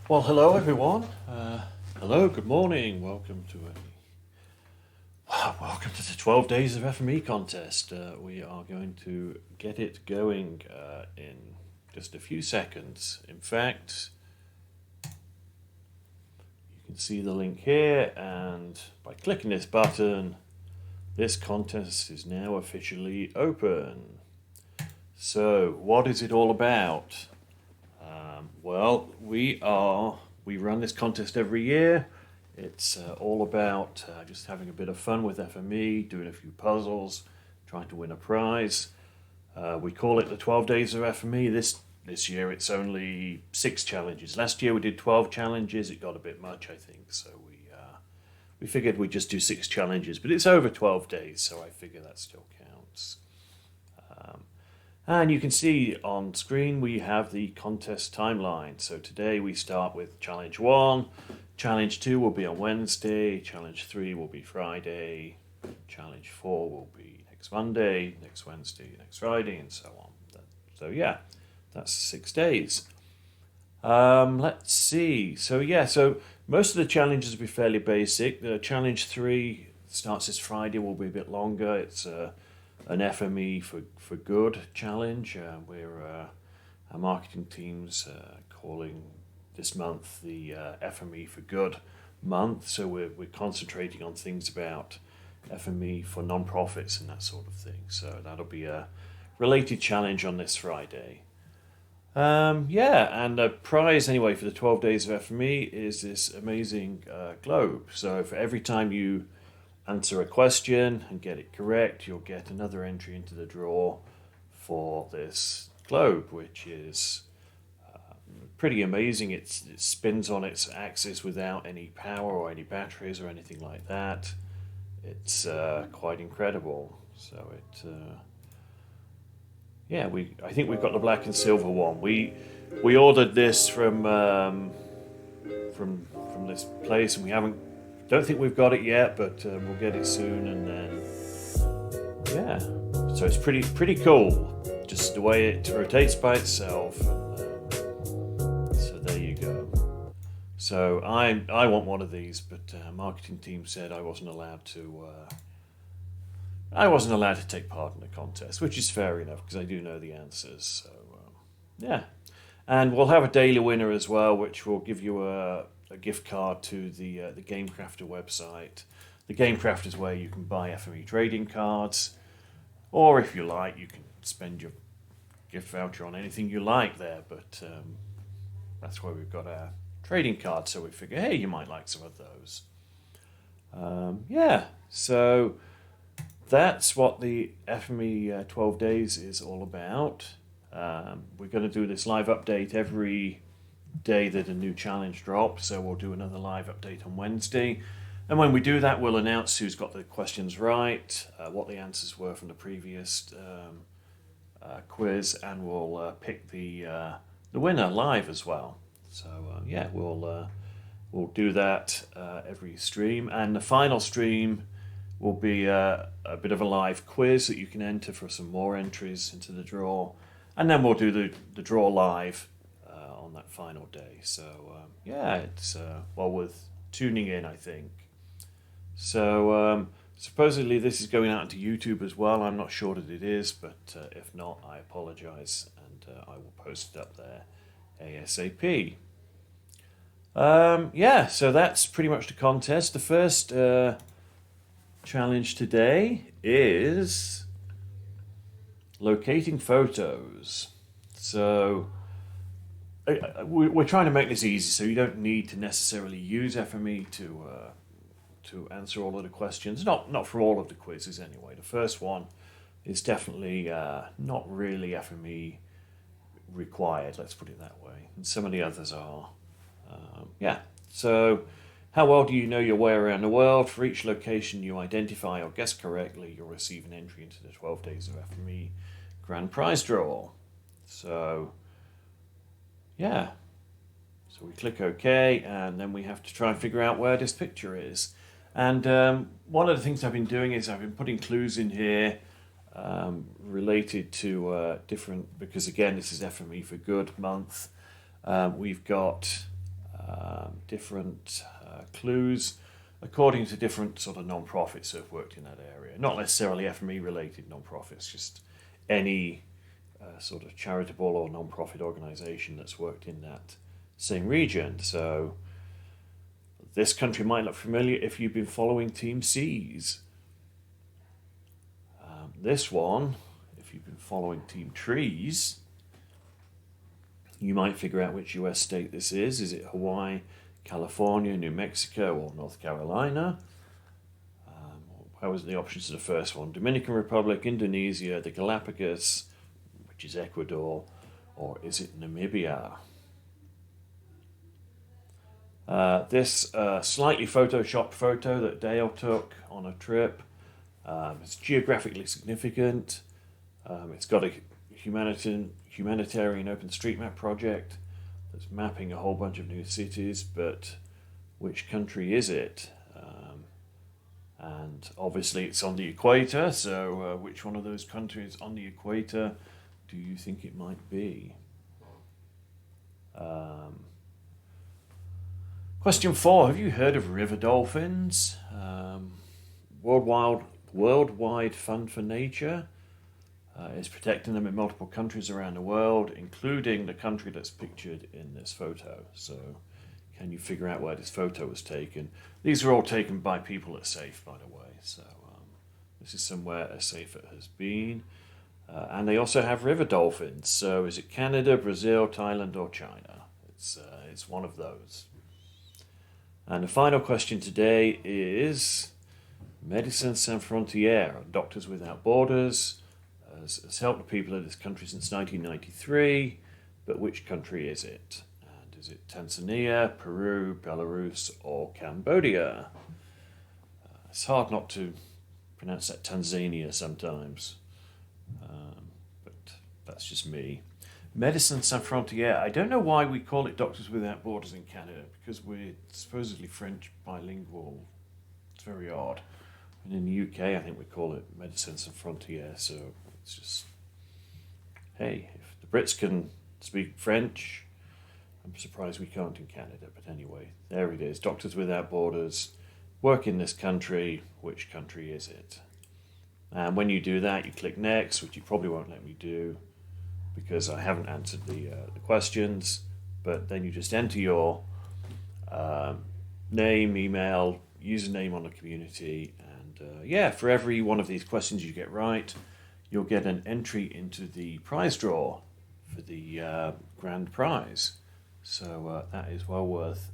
Well, hello everyone. Hello, good morning. Welcome to the 12 Days of FME contest. We are going to get it going in just a few seconds. In fact, you can see the link here, and by clicking this button, this contest is now officially open. So, what is it all about? We run this contest every year. It's all about just having a bit of fun with FME, doing a few puzzles, trying to win a prize. We call it the 12 Days of FME. This year it's only 6 challenges. Last year we did 12 challenges. It got a bit much, I think, so we figured we'd just do 6 challenges. But it's over 12 days, so I figure that still counts. And you can see on screen we have the contest timeline. So today we start with Challenge 1. Challenge 2 will be on Wednesday. Challenge 3 will be Friday. Challenge 4 will be next Monday, next Wednesday, next Friday, and so on. So yeah, that's 6 days. Let's see. So most of the challenges will be fairly basic. The Challenge 3 starts this Friday, will be a bit longer. It's an FME for good challenge. Our marketing team's calling this month the FME for good month. So we're concentrating on things about FME for non-profits and that sort of thing. So that'll be a related challenge on this Friday. And the prize anyway for the 12 Days of FME is this amazing globe. So for every time you answer a question and get it correct, you'll get another entry into the draw for this globe, which is pretty amazing. It spins on its axis without any power or any batteries or anything like that. It's quite incredible. So I think we've got the black and silver one. We ordered this from this place, and don't think we've got it yet, but we'll get it soon. And then so it's pretty cool, just the way it rotates by itself. So there you go. So I want one of these, but marketing team said I wasn't allowed to take part in the contest, which is fair enough because I do know the answers. So and we'll have a daily winner as well, which will give you a gift card to the Game Crafter website. The Game Crafter is where you can buy FME trading cards, or if you like, you can spend your gift voucher on anything you like there. But that's where we've got our trading cards. So we figure, hey, you might like some of those. So that's what the FME 12 Days is all about. We're going to do this live update every day that a new challenge drops, so we'll do another live update on Wednesday, and when we do that we'll announce who's got the questions right, what the answers were from the previous quiz, and we'll pick the winner live as well. So we'll do that every stream, and the final stream will be a bit of a live quiz that you can enter for some more entries into the draw, and then we'll do the draw live on that final day. So it's worth tuning in, I think. So supposedly this is going out into YouTube as well. I'm not sure that it is, but if not, I apologize, and I will post it up there ASAP. So that's pretty much the contest. The first challenge today is locating photos. So we're trying to make this easy, so you don't need to necessarily use FME to answer all of the questions. Not for all of the quizzes anyway. The first one is definitely not really FME required, let's put it that way, and some of the others are. So how well do you know your way around the world? For each location you identify or guess correctly, you'll receive an entry into the 12 Days of FME Grand Prize Draw. So so we click OK, and then we have to try and figure out where this picture is. And one of the things I've been doing is I've been putting clues in here related to different, because again this is FME for Good month. We've got different clues according to different sort of non-profits that have worked in that area. Not necessarily FME related non-profits, just any sort of charitable or non-profit organisation that's worked in that same region. So this country might look familiar if you've been following Team C's. This one, if you've been following Team Trees, you might figure out which US state this is. Is it Hawaii, California, New Mexico, or North Carolina? How was the options to the first one? Dominican Republic, Indonesia, the Galapagos, which is Ecuador, or is it Namibia? This slightly photoshopped photo that Dale took on a trip. It's geographically significant. It's got a humanitarian OpenStreetMap project that's mapping a whole bunch of new cities, but which country is it? And obviously it's on the equator, so which one of those countries on the equator do you think it might be? Question 4, have you heard of river dolphins? Worldwide Fund for Nature is protecting them in multiple countries around the world, including the country that's pictured in this photo. So can you figure out where this photo was taken? These are all taken by people at SAFE, by the way. So this is somewhere as SAFE it has been. And they also have river dolphins. So is it Canada, Brazil, Thailand, or China? It's one of those. And the final question today is Médecins Sans Frontières, Doctors Without Borders, has helped the people of this country since 1993, but which country is it? And is it Tanzania, Peru, Belarus, or Cambodia? It's hard not to pronounce that Tanzania sometimes, but that's just me. Médecins Sans Frontières, I don't know why we call it Doctors Without Borders in Canada, because we're supposedly French bilingual. It's very odd. And in the UK, I think we call it Médecins Sans Frontières, so it's just, hey, if the Brits can speak French, I'm surprised we can't in Canada. But anyway, there it is. Doctors Without Borders work in this country. Which country is it? And when you do that, you click Next, which you probably won't let me do because I haven't answered the questions. But then you just enter your name, email, username on the community, and for every one of these questions you get right, you'll get an entry into the prize draw for the grand prize. So that is well worth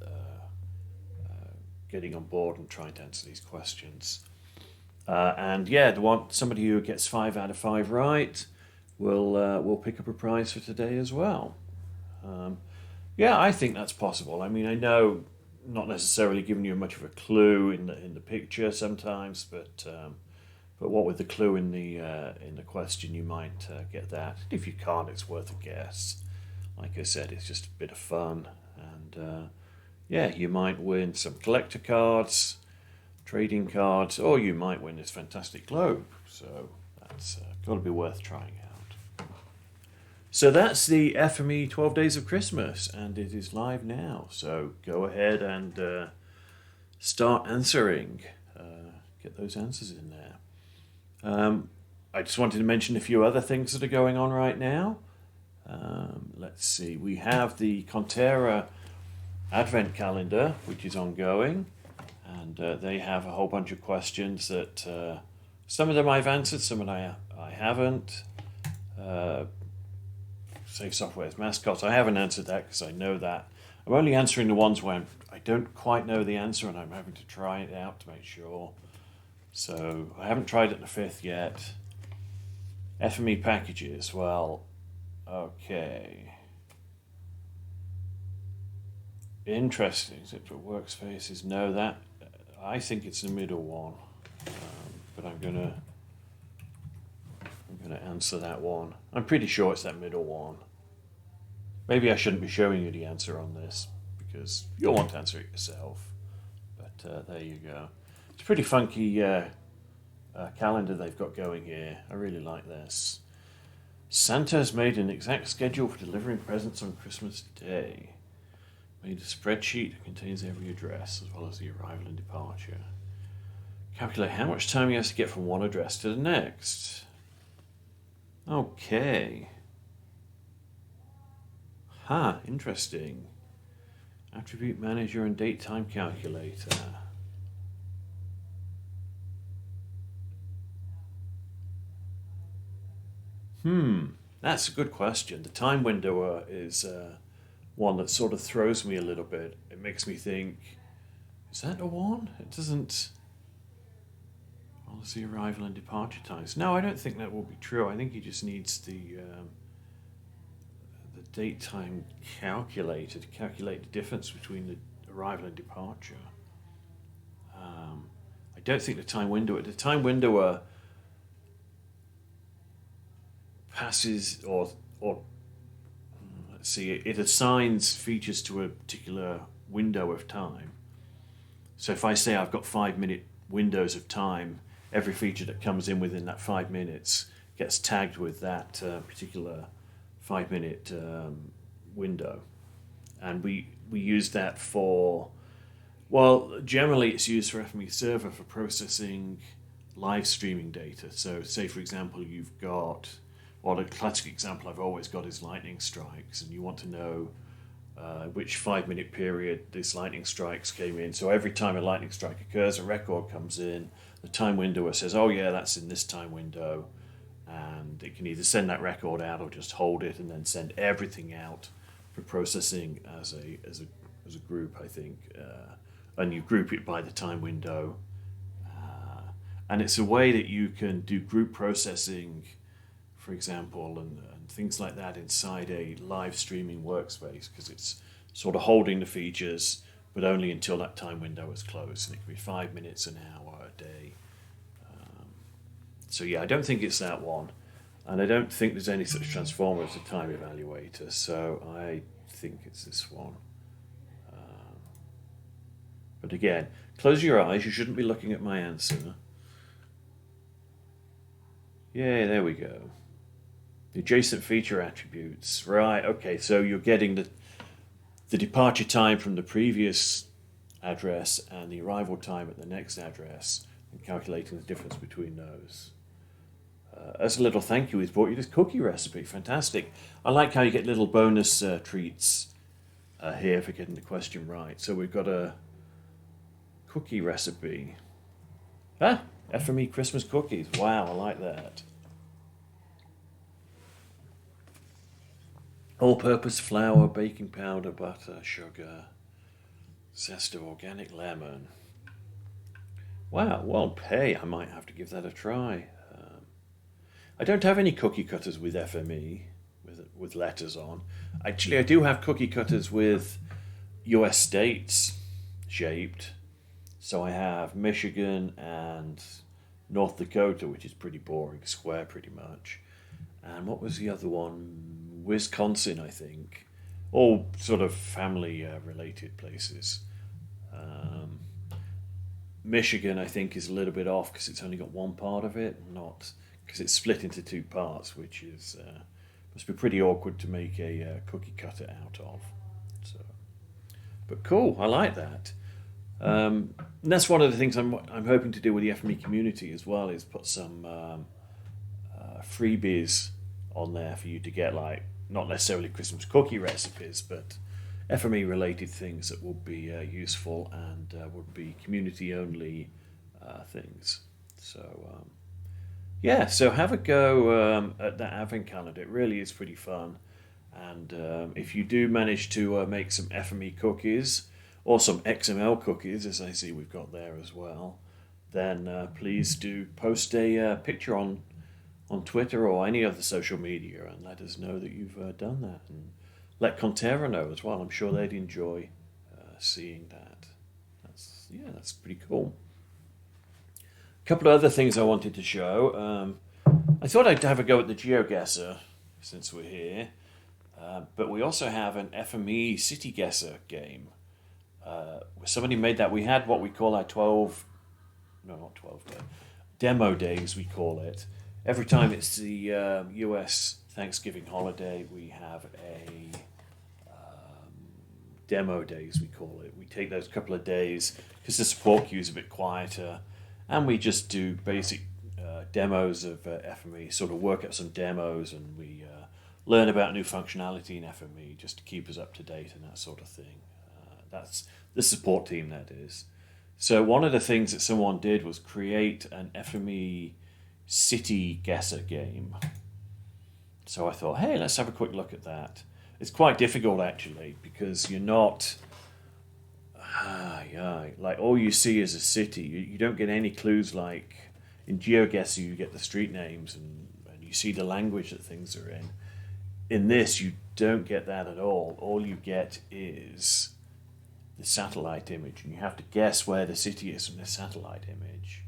getting on board and trying to answer these questions. Somebody who gets 5 out of 5 right will pick up a prize for today as well. I think that's possible. I mean, I know not necessarily giving you much of a clue in the picture sometimes, but what with the clue in the question, you might get that. If you can't, it's worth a guess. Like I said, it's just a bit of fun, and you might win some collector cards, trading cards, or you might win this fantastic globe. So that's got to be worth trying out. So that's the FME 12 Days of Christmas, and it is live now. So go ahead and start answering. Get those answers in there. I just wanted to mention a few other things that are going on right now. Let's see. We have the Terra Advent Calendar, which is ongoing, and they have a whole bunch of questions that some of them I've answered, some of them I haven't. Safe Software's mascots, I haven't answered that because I know that. I'm only answering the ones where I don't quite know the answer and I'm having to try it out to make sure. So I haven't tried it in the 5th yet. FME packages, well, okay. Interesting. Is it for workspaces? No, that I think it's the middle one, but I'm gonna answer that one. I'm pretty sure it's that middle one. Maybe I shouldn't be showing you the answer on this because you'll want to answer it yourself. But there you go. It's a pretty funky calendar they've got going here. I really like this. Santa has made an exact schedule for delivering presents on Christmas Day. Made a spreadsheet that contains every address as well as the arrival and departure. Calculate how much time he has to get from one address to the next. Okay. Interesting. Attribute manager and date time calculator. That's a good question. The time windower is one that sort of throws me a little bit. It makes me think, is that a one? It doesn't. Well, it's the arrival and departure times. No, I don't think that will be true. I think he just needs the date time calculator to calculate the difference between the arrival and departure. I don't think the time windower passes or let's see, it assigns features to a particular window of time. So if I say I've got 5-minute windows of time, every feature that comes in within that 5 minutes gets tagged with that particular 5-minute window. And we use that for, well, generally it's used for FME server for processing live streaming data. So say, for example, you've got, well, the classic example I've always got is lightning strikes, and you want to know which 5-minute period this lightning strikes came in. So every time a lightning strike occurs, a record comes in, the time windower says, oh yeah, that's in this time window, and it can either send that record out or just hold it and then send everything out for processing as a group, I think. And you group it by the time window. And it's a way that you can do group processing, for example, and things like that inside a live streaming workspace, because it's sort of holding the features, but only until that time window is closed. And it can be 5 minutes, an hour, a day. So yeah, I don't think it's that one. And I don't think there's any such transformer as a time evaluator. So I think it's this one. But again, close your eyes. You shouldn't be looking at my answer. Yeah, there we go. The adjacent feature attributes. Right, okay, so you're getting the departure time from the previous address and the arrival time at the next address and calculating the difference between those. As a little thank you, he's brought you this cookie recipe. Fantastic. I like how you get little bonus treats here for getting the question right. So we've got a cookie recipe. FME Christmas cookies. Wow, I like that. All-purpose flour, baking powder, butter, sugar, zest of organic lemon. Wow, well, hey, I might have to give that a try. I don't have any cookie cutters with FME, with letters on. Actually, I do have cookie cutters with US states shaped. So I have Michigan and North Dakota, which is pretty boring, square pretty much. And what was the other one? Wisconsin, I think. All sort of family-related places. Michigan, I think, is a little bit off because it's only got one part of it, not because it's split into two parts, which is must be pretty awkward to make a cookie cutter out of. So, but cool, I like that. And that's one of the things I'm hoping to do with the FME community as well, is put some freebies on there for you to get, like, not necessarily Christmas cookie recipes, but FME related things that will be useful and would be community only things. So yeah, so have a go at that Advent Calendar. It really is pretty fun. And if you do manage to make some FME cookies, or some XML cookies, as I see we've got there as well, then please do post a picture on Twitter or any other social media and let us know that you've done that. And let Conterra know as well. I'm sure they'd enjoy seeing that. That's pretty cool. A couple of other things I wanted to show. I thought I'd have a go at the GeoGuessr since we're here. But we also have an FME CityGuesser game. Somebody made that. We had what we call our 12 day, demo days, we call it. Every time it's the US Thanksgiving holiday, we have a demo days, we call it. We take those couple of days because the support queue is a bit quieter, and we just do basic demos of FME, sort of work out some demos, and we learn about new functionality in FME just to keep us up to date and that sort of thing. That's the support team, that is. So one of the things that someone did was create an FME CityGuesser game. So I thought, hey, let's have a quick look at that. It's quite difficult, actually, because you're not... like, all you see is a city. You don't get any clues like... In GeoGuessr, you get the street names and you see the language that things are in. In this, you don't get that at all. All you get is the satellite image, and you have to guess where the city is from the satellite image.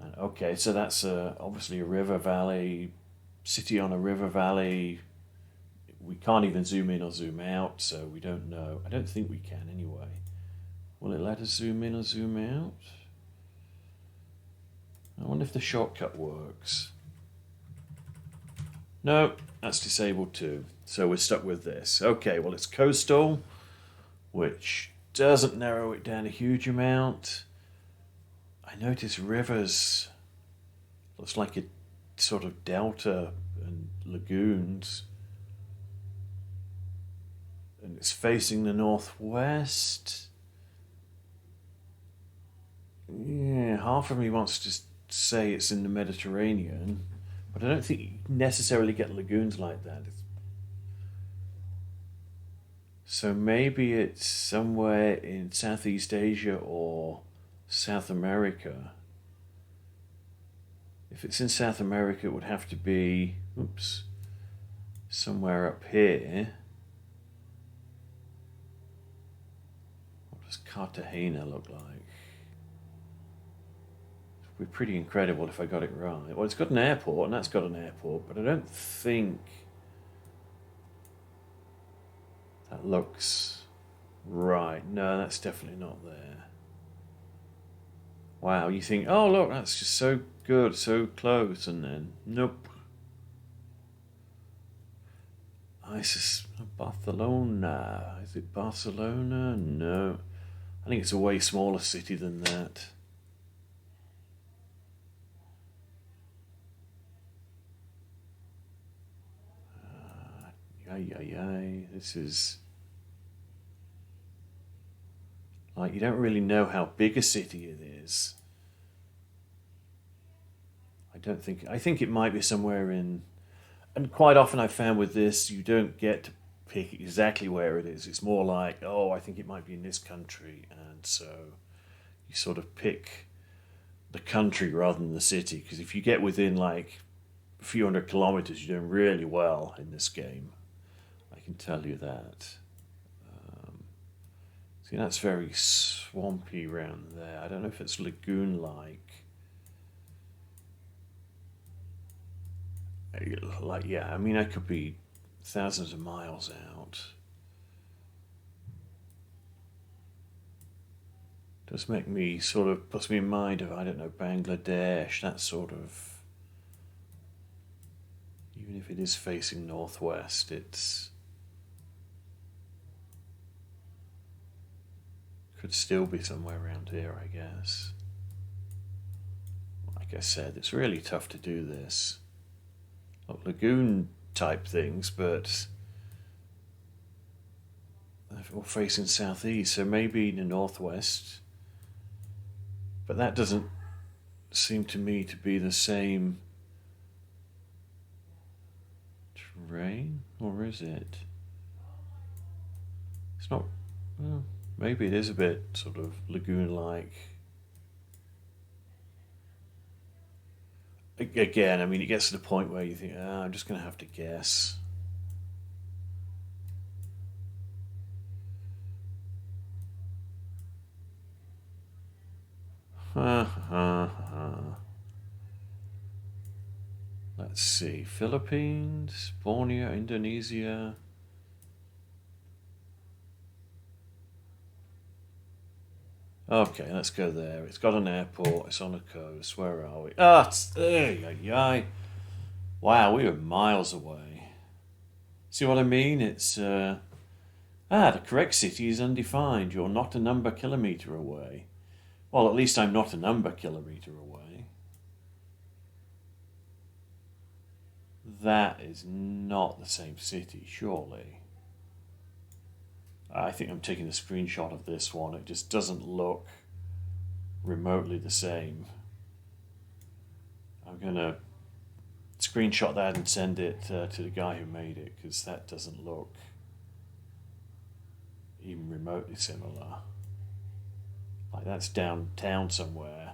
And okay, so that's obviously a river valley, city on a river valley. We can't even zoom in or zoom out, so we don't know. I don't think we can anyway. Will it let us zoom in or zoom out? I wonder if the shortcut works. No, that's disabled too. So we're stuck with this. Okay, well, it's coastal, which doesn't narrow it down a huge amount. I notice rivers looks like a sort of delta and lagoons. And it's facing the northwest. Yeah, half of me wants to say it's in the Mediterranean, but I don't think you necessarily get lagoons like that. So maybe it's somewhere in Southeast Asia or South America. If it's in South America, it would have to be, somewhere up here. What does Cartagena look like? It would be pretty incredible if I got it right. Well, it's got an airport, and that's got an airport, but I don't think that looks right. No, that's definitely not there. Wow, you think, oh look, that's just so good, so close, and then nope. Barcelona. Is it Barcelona? No. I think it's a way smaller city than that. This is like, you don't really know how big a city it is. I think it might be somewhere in, and quite often I've found with this, you don't get to pick exactly where it is. It's more like, oh, I think it might be in this country, and so you sort of pick the country rather than the city, because if you get within like a few hundred kilometers, you're doing really well in this game. I can tell you that. See, that's very swampy around there. I don't know if it's lagoon-like. Like, yeah, I mean, I could be thousands of miles out. Does make me sort of, puts me in mind of, I don't know, Bangladesh, that sort of. Even if it is facing northwest, it's could still be somewhere around here, I guess. Like I said, it's really tough to do this. Like lagoon type things, but they're all facing southeast, so maybe in the northwest. But that doesn't seem to me to be the same terrain, or is it? It's not. Well, maybe it is a bit sort of lagoon-like. Again, I mean, it gets to the point where you think, I'm just going to have to guess. Let's see. Philippines, Borneo, Indonesia. Okay, let's go there. It's got an airport. It's on a coast. Where are we? Wow, we were miles away. See what I mean? It's Ah, the correct city is undefined. You're not a number kilometre away. Well, at least I'm not a number kilometre away. That is not the same city, surely. I think I'm taking a screenshot of this one. It just doesn't look remotely the same. I'm going to screenshot that and send it to the guy who made it, because that doesn't look even remotely similar. Like, that's downtown somewhere.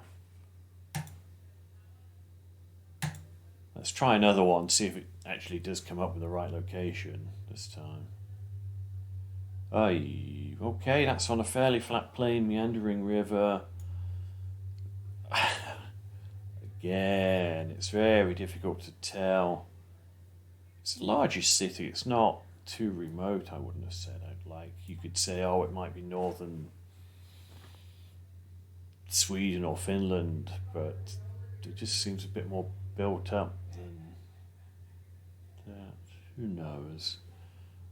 Let's try another one, see if it actually does come up with the right location this time. Okay, that's on a fairly flat plain, meandering river. Again, it's very difficult to tell. It's the largest city. It's not too remote, I wouldn't have said. Like, you could say, oh, it might be northern Sweden or Finland, but it just seems a bit more built up than that. Who knows?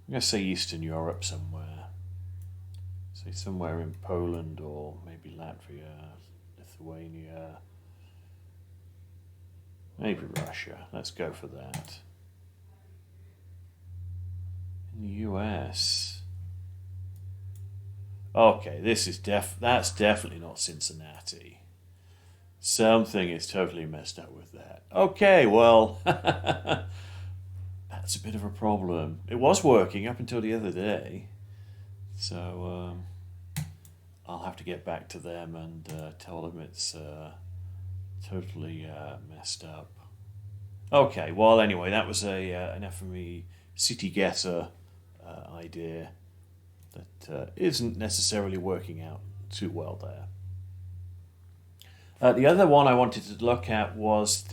I'm going to say Eastern Europe somewhere. Say somewhere in Poland or maybe Latvia, Lithuania, maybe Russia. Let's go for that. In the US. Okay, that's definitely not Cincinnati. Something is totally messed up with that. Okay, well, that's a bit of a problem. It was working up until the other day, so I'll have to get back to them and tell them it's totally messed up. Okay, well, anyway, that was an FME CityGuesser idea that isn't necessarily working out too well there. The other one I wanted to look at was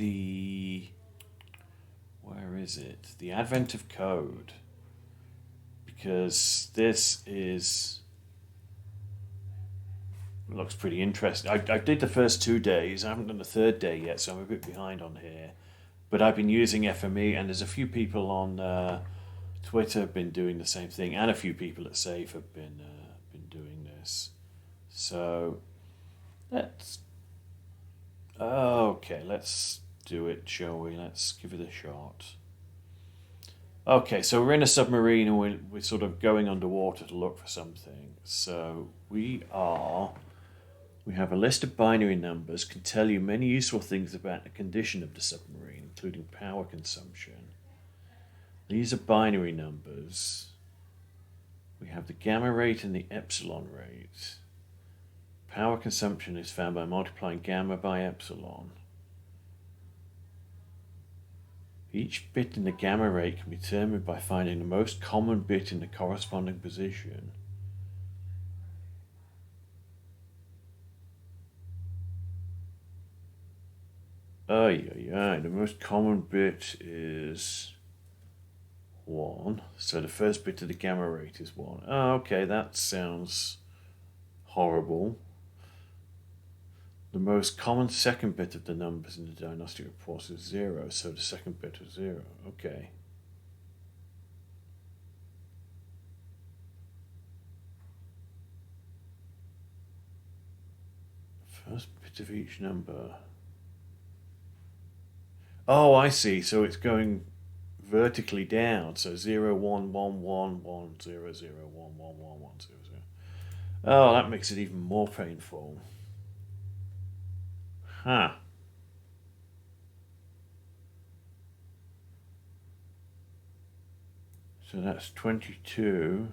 where is it? The Advent of Code. Because this looks pretty interesting. I did the first 2 days. I haven't done the third day yet, so I'm a bit behind on here. But I've been using FME, and there's a few people on Twitter have been doing the same thing, and a few people at Safe have been doing this. So let's do it, shall we? Let's give it a shot. Okay, so we're in a submarine and we're sort of going underwater to look for something. So we have a list of binary numbers, can tell you many useful things about the condition of the submarine, including power consumption. These are binary numbers. We have the gamma rate and the epsilon rate. Power consumption is found by multiplying gamma by epsilon. Each bit in the gamma rate can be determined by finding the most common bit in the corresponding position. The most common bit is 1. So the first bit of the gamma rate is 1. Oh, okay, that sounds horrible. The most common second bit of the numbers in the diagnostic report is 0, so the second bit is 0. Okay. First bit of each number. Oh, I see. So it's going vertically down. So 0, 1, 1, 1, 1, 0, 0, 1, 1, 1, 1, 0, 0. Oh, that makes it even more painful. Huh. So that's 22.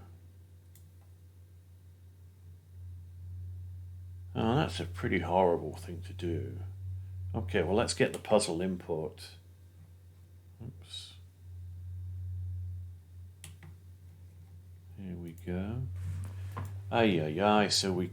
Oh, that's a pretty horrible thing to do. Okay, well, let's get the puzzle input. Oops. Here we go. So we...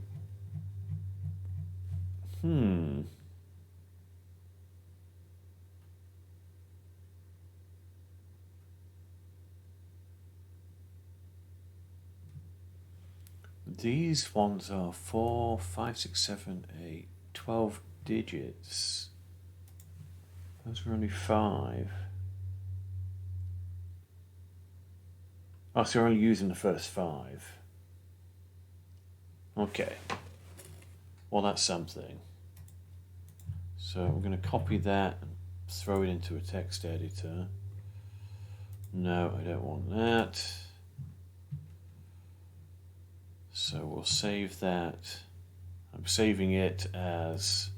These ones are 4, 5, 6, 7, 8, 12 digits. Those are only 5. Oh, so you're only using the first 5. Okay. Well, that's something. So we're going to copy that and throw it into a text editor. No, I don't want that. So we'll save that. I'm saving it as,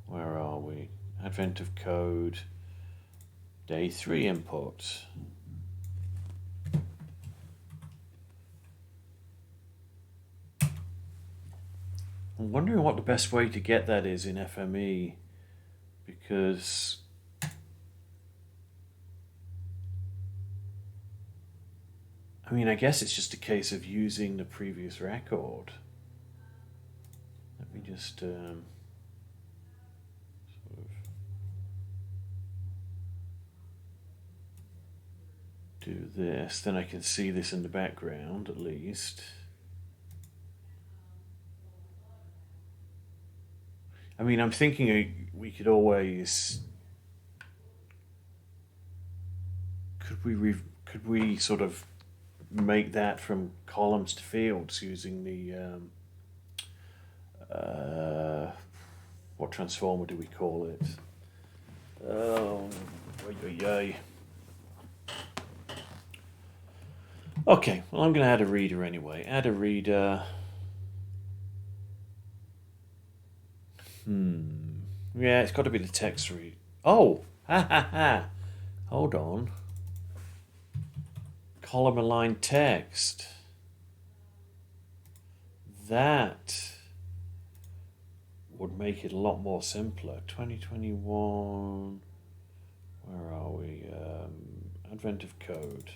where are we? Advent of code, day 3 input. I'm wondering what the best way to get that is in FME, because I mean, I guess it's just a case of using the previous record. Let me just sort of do this, then I can see this in the background at least. I mean, I'm thinking we could always, could we sort of make that from columns to fields using the what transformer do we call it? Okay, well, I'm going to add a reader anyway. Add a reader. Yeah, it's got to be the text read. Oh, ha ha ha. Hold on. Column aligned text. That would make it a lot more simpler. 2021. Where are we? Advent of code.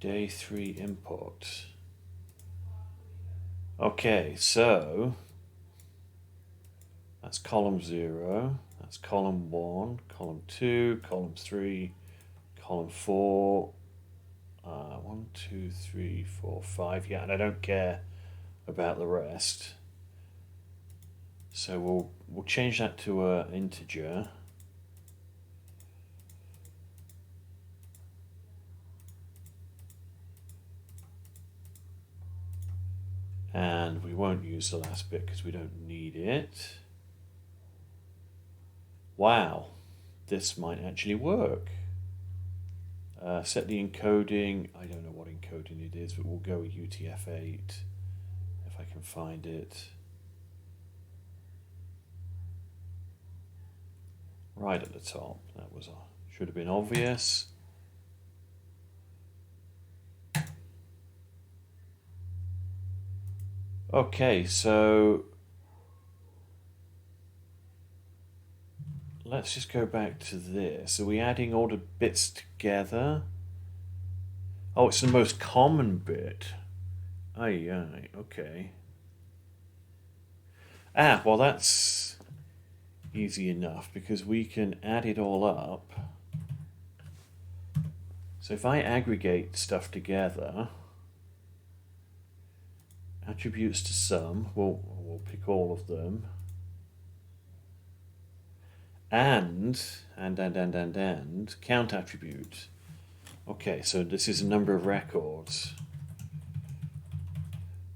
Day 3 input. Okay, so that's column 0, that's column 1, column 2, column 3, column 4, 1, 2, 3, 4, 5, yeah, and I don't care about the rest. So we'll change that to an integer. And we won't use the last bit because we don't need it. Wow, this might actually work. Set the encoding. I don't know what encoding it is, but we'll go with UTF-8 if I can find it. Right at the top. That should have been obvious. Okay, so let's just go back to this. Are we adding all the bits together? Oh, it's the most common bit. Aye, okay. Well, that's easy enough because we can add it all up. So if I aggregate stuff together, attributes to sum, we'll pick all of them. And count attribute. Okay, so this is a number of records.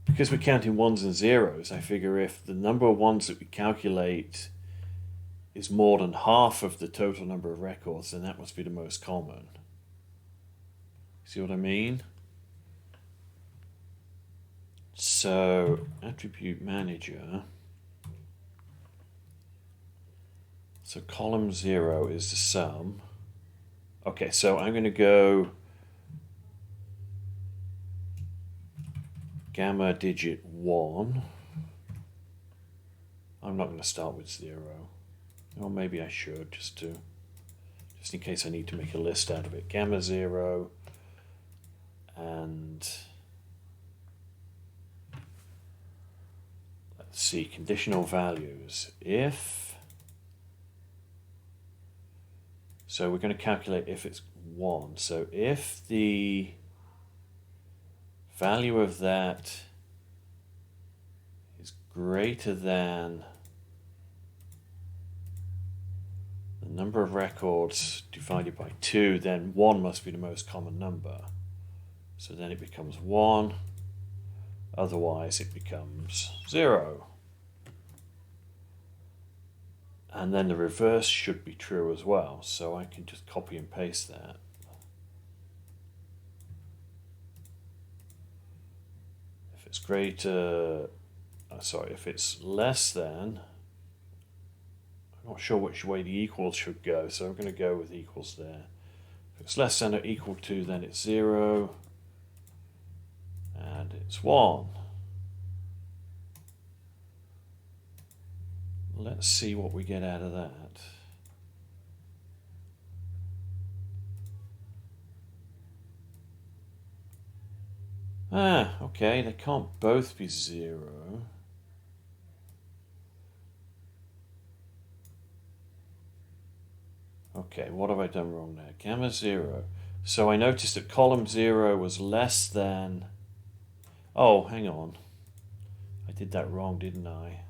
Because we're counting 1s and 0s, I figure if the number of 1s that we calculate is more than half of the total number of records, then that must be the most common. See what I mean? So, attribute manager. So column 0 is the sum. Okay, so I'm going to go gamma digit 1. I'm not going to start with 0. Or maybe I should, just in case I need to make a list out of it. Gamma 0 and let's see, conditional values. So we're going to calculate if it's 1. So if the value of that is greater than the number of records divided by 2, then 1 must be the most common number. So then it becomes 1, otherwise it becomes 0. And then the reverse should be true as well, so I can just copy and paste that. If it's greater, if it's less than, I'm not sure which way the equals should go, so I'm going to go with equals there. If it's less than or equal to, then it's 0, and it's 1. Let's see what we get out of that. Okay, they can't both be 0. Okay, what have I done wrong there? Gamma 0. So I noticed that column 0 was less than... Oh, hang on. I did that wrong, didn't I?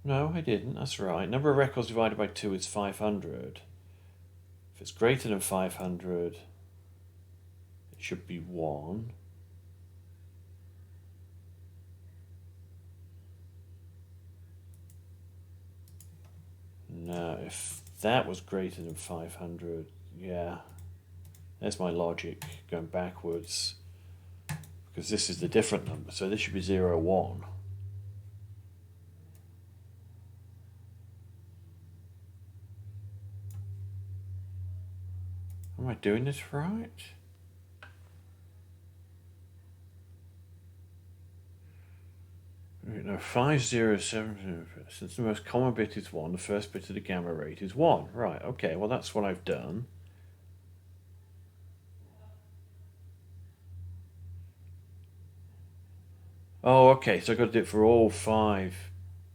No, I didn't. That's right. Number of records divided by 2 is 500. If it's greater than 500, it should be 1. Now, if that was greater than 500, yeah, there's my logic going backwards, because this is the different number, so this should be 0, 1. Am I doing this right? No, 507. Since the most common bit is 1, the first bit of the gamma rate is 1. Right, okay, well that's what I've done. Oh, okay, so I've got to do it for all 5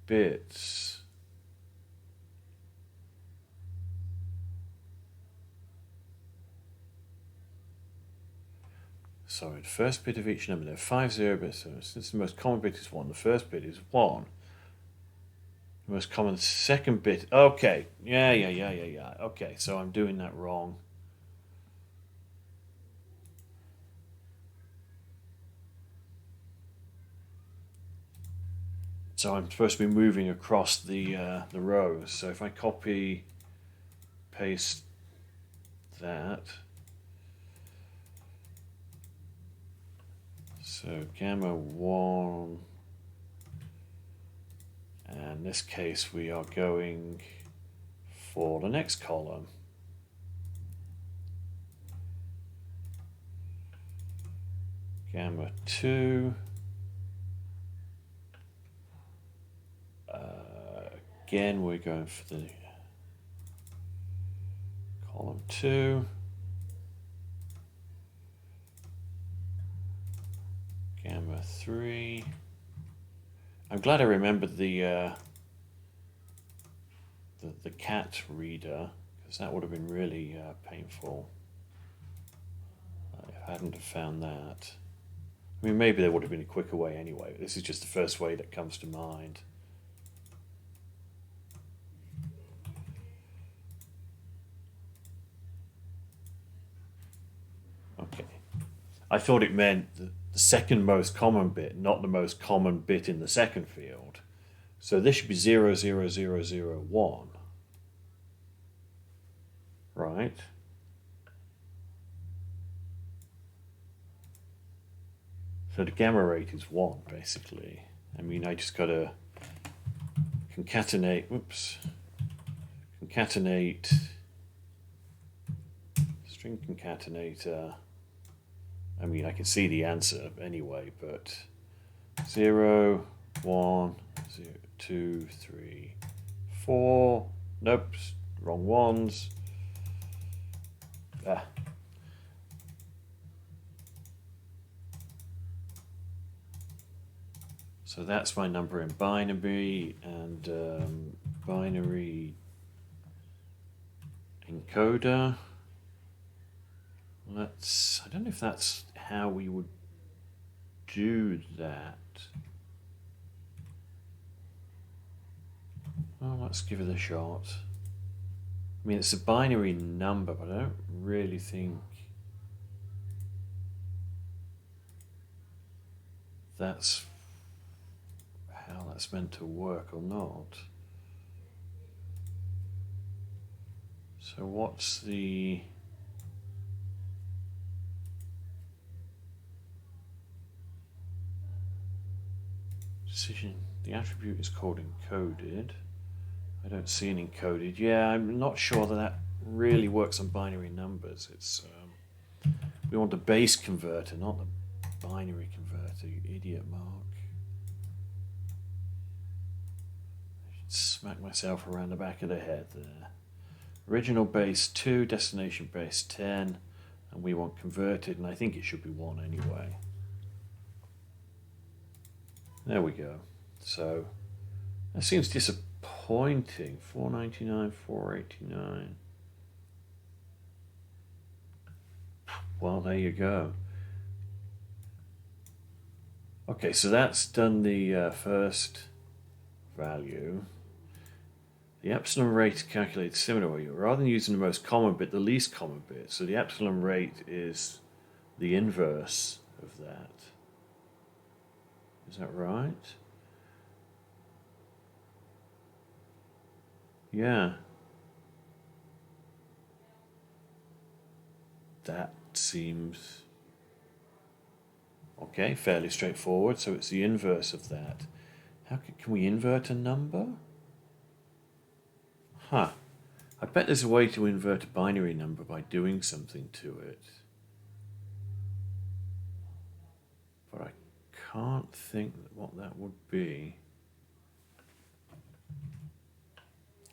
bits. Sorry, the first bit of each number, there are 5 0 bits. So since the most common bit is 1, the first bit is 1. The most common second bit, okay, yeah. Okay, so I'm doing that wrong. So I'm supposed to be moving across the rows. So if I copy, paste that. So gamma 1, and in this case we are going for the next column. Gamma 2. Again, we're going for the column 2. Gamma 3. I'm glad I remembered the cat reader, because that would have been really painful if I hadn't have found that. I mean, maybe there would have been a quicker way anyway, but this is just the first way that comes to mind. Okay. I thought it meant the second most common bit, not the most common bit in the second field. So this should be 0, 0, 0, 0, 1. Right? So the gamma rate is 1, basically. I mean, I just got to concatenate, concatenate, string concatenator. I mean, I can see the answer anyway, but 0, 1, 0, 2, 3, 4. Nope, wrong ones. So that's my number in binary, and binary encoder. I don't know if that's how we would do that. Well, let's give it a shot. I mean, it's a binary number, but I don't really think that's how that's meant to work or not. So what's the... decision? The attribute is called encoded. I don't see an encoded. Yeah, I'm not sure that really works on binary numbers. It's we want the base converter, not the binary converter, you idiot, Mark. I should smack myself around the back of the head there. Original base 2, destination base 10, and we want converted, and I think it should be 1 anyway. There we go. So that seems disappointing. 499, 489. Well, there you go. Okay, so that's done the first value. The epsilon rate is calculated similarly. Rather than using the most common bit, the least common bit. So the epsilon rate is the inverse of that. Is that right? Yeah. That seems okay, fairly straightforward. So it's the inverse of that. How can we invert a number? Huh. I bet there's a way to invert a binary number by doing something to it. But I can't think what that would be.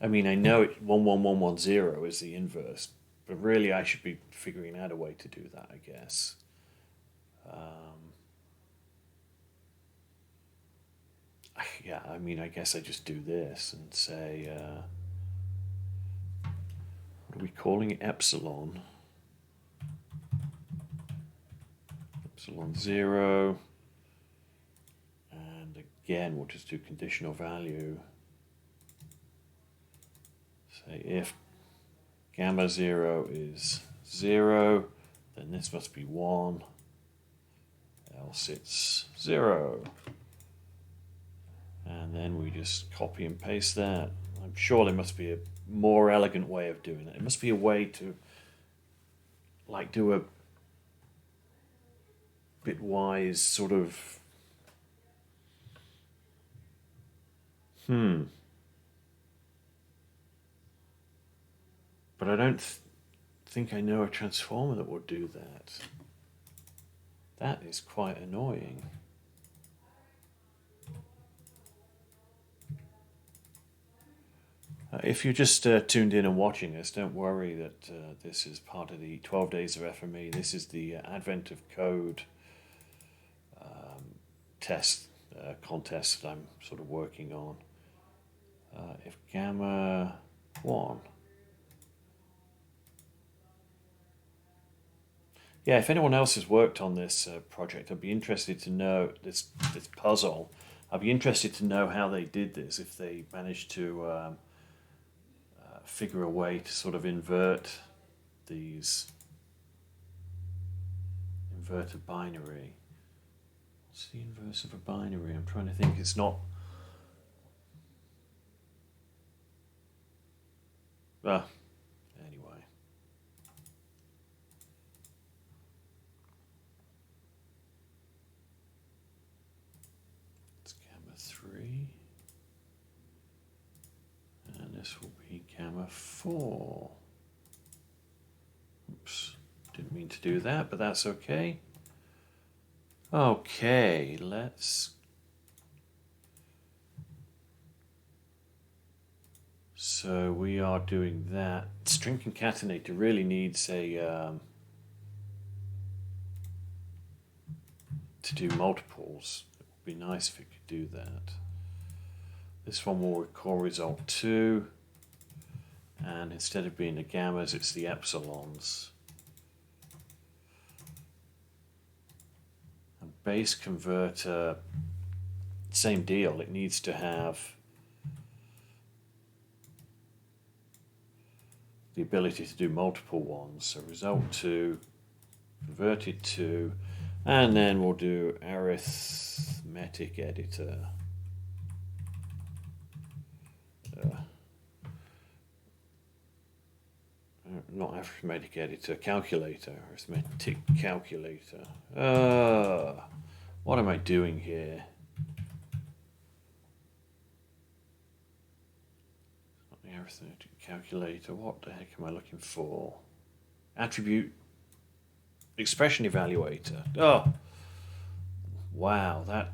I mean, I know 11110 is the inverse, but really I should be figuring out a way to do that, I guess. Yeah, I mean, I guess I just do this and say, what are we calling it? Epsilon. Epsilon 0. And again, we'll just do conditional value. Say if gamma 0 is 0, then this must be 1, else it's 0. And then we just copy and paste that. I'm sure there must be a more elegant way of doing it. It must be a way to like do a bitwise sort of but I don't think I know a transformer that would do that. That is quite annoying. If you're just tuned in and watching us, don't worry that this is part of the 12 Days of FME. This is the Advent of Code test contest that I'm sort of working on. If gamma 1. Yeah, if anyone else has worked on this project, I'd be interested to know this puzzle. I'd be interested to know how they did this, if they managed to figure a way to sort of invert these, invert a binary. What's the inverse of a binary? I'm trying to think. It's not. Anyway. It's gamma 3. And this will be gamma 4. Oops, didn't mean to do that, but that's okay. Okay, let's... So we are doing that. String concatenator really needs a... to do multiples. It would be nice if it could do that. This one will recall result 2, and instead of being the gammas, it's the epsilons. And base converter, same deal. It needs to have the ability to do multiple ones. So result 2, converted 2, and then we'll do arithmetic editor. Not arithmetic editor, calculator, arithmetic calculator. What am I doing here? Arithmetic calculator, what the heck am I looking for? Attribute expression evaluator. Oh, wow, that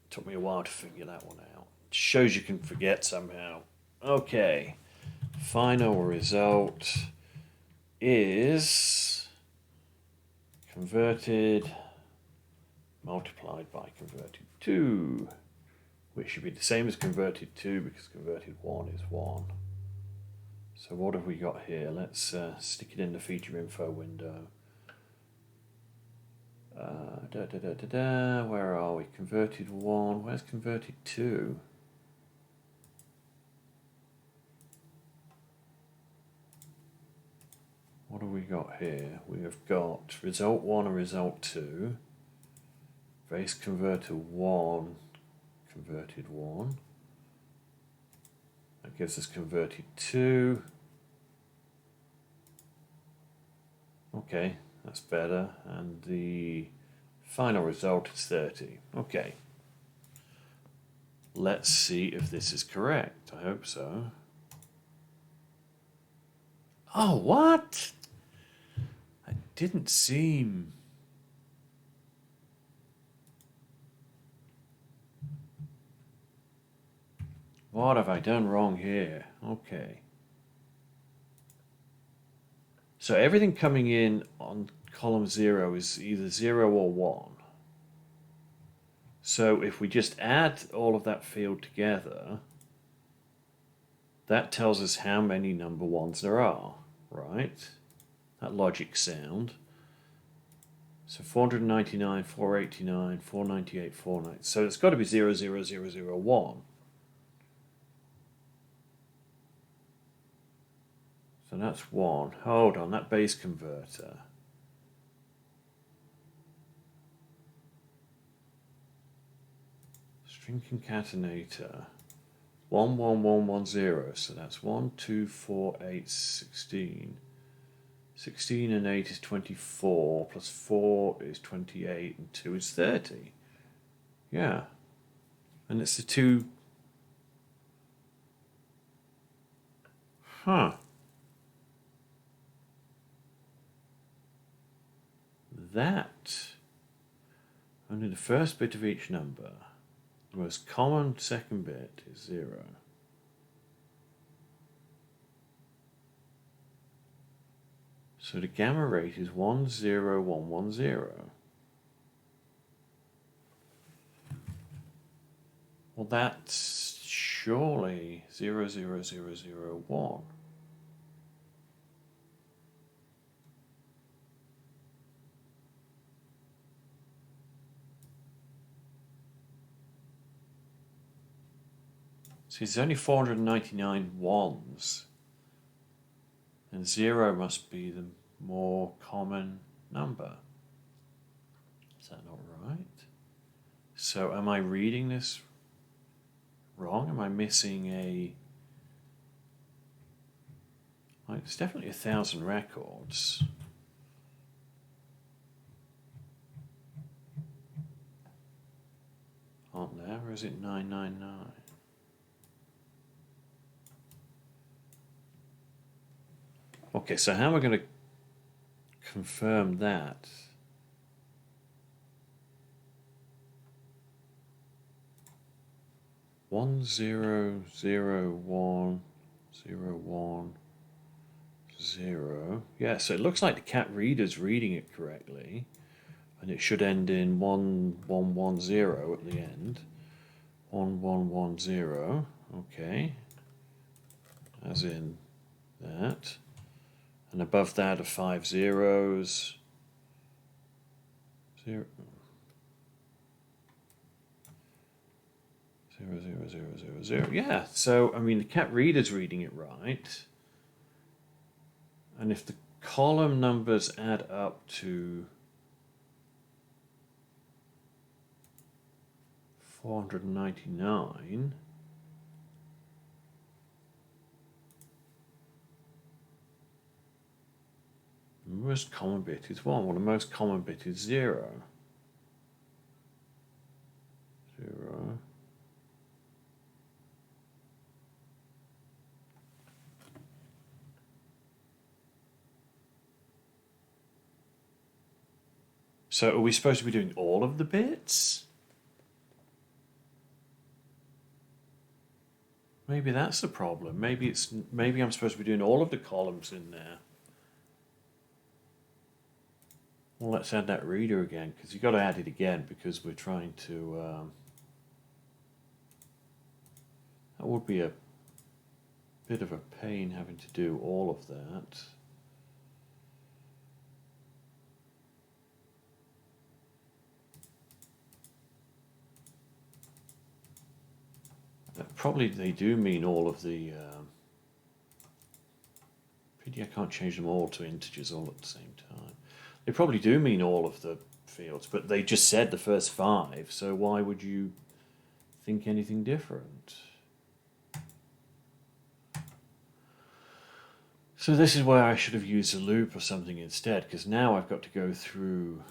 took me a while to figure that one out. It shows you can forget somehow. Okay, final result is converted multiplied by converted 2, which should be the same as converted 2 because converted 1 is 1. So what have we got here? Let's stick it in the feature info window. Where are we? Converted 1. Where's converted 2? What have we got here? We have got result 1 and result 2. Base converter 1, converted 1. That gives us converted 2. Okay, that's better. And the final result is 30. Okay. Let's see if this is correct. I hope so. Oh, what? It didn't seem... What have I done wrong here? Okay. So everything coming in on column 0 is either 0 or 1. So if we just add all of that field together, that tells us how many number 1s there are, right? That logic sound. So 499, 489, 498, 490. So it's got to be 00001. So that's 1. Hold on, that base converter. String concatenator. 11110. So that's 1, 2, 4, 8, 16. 16 and 8 is 24, plus 4 is 28, and 2 is 30. Yeah. And it's the 2. Huh. That, only the first bit of each number, the most common second bit is 0. So the gamma rate is 10110. Well, that's surely 00001. See, there's only 499 ones, and 0 must be the more common number. Is that not right? So am I reading this wrong? Am I missing a... Like, there's definitely 1,000 records. Aren't there? Or is it 999? Okay, so how am I going to confirm that? One zero zero one 0. Yeah, so it looks like the cat reader's reading it correctly, and it should end in 1110 at the end. 1110. Okay, as in that. And above that are 5 zeros. 0. 00000. Yeah, so I mean the cat reader's reading it right. And if the column numbers add up to 499, the most common bit is 1. Well, the most common bit is 0. 0. So are we supposed to be doing all of the bits? Maybe that's the problem. Maybe I'm supposed to be doing all of the columns in there. Well, let's add that reader again, because you've got to add it again because we're trying to... that would be a bit of a pain having to do all of that. Probably they do mean all of the... pity I can't change them all to integers all at the same time. They probably do mean all of the fields, but they just said the first 5, so why would you think anything different? So this is where I should have used a loop or something instead, because now I've got to go through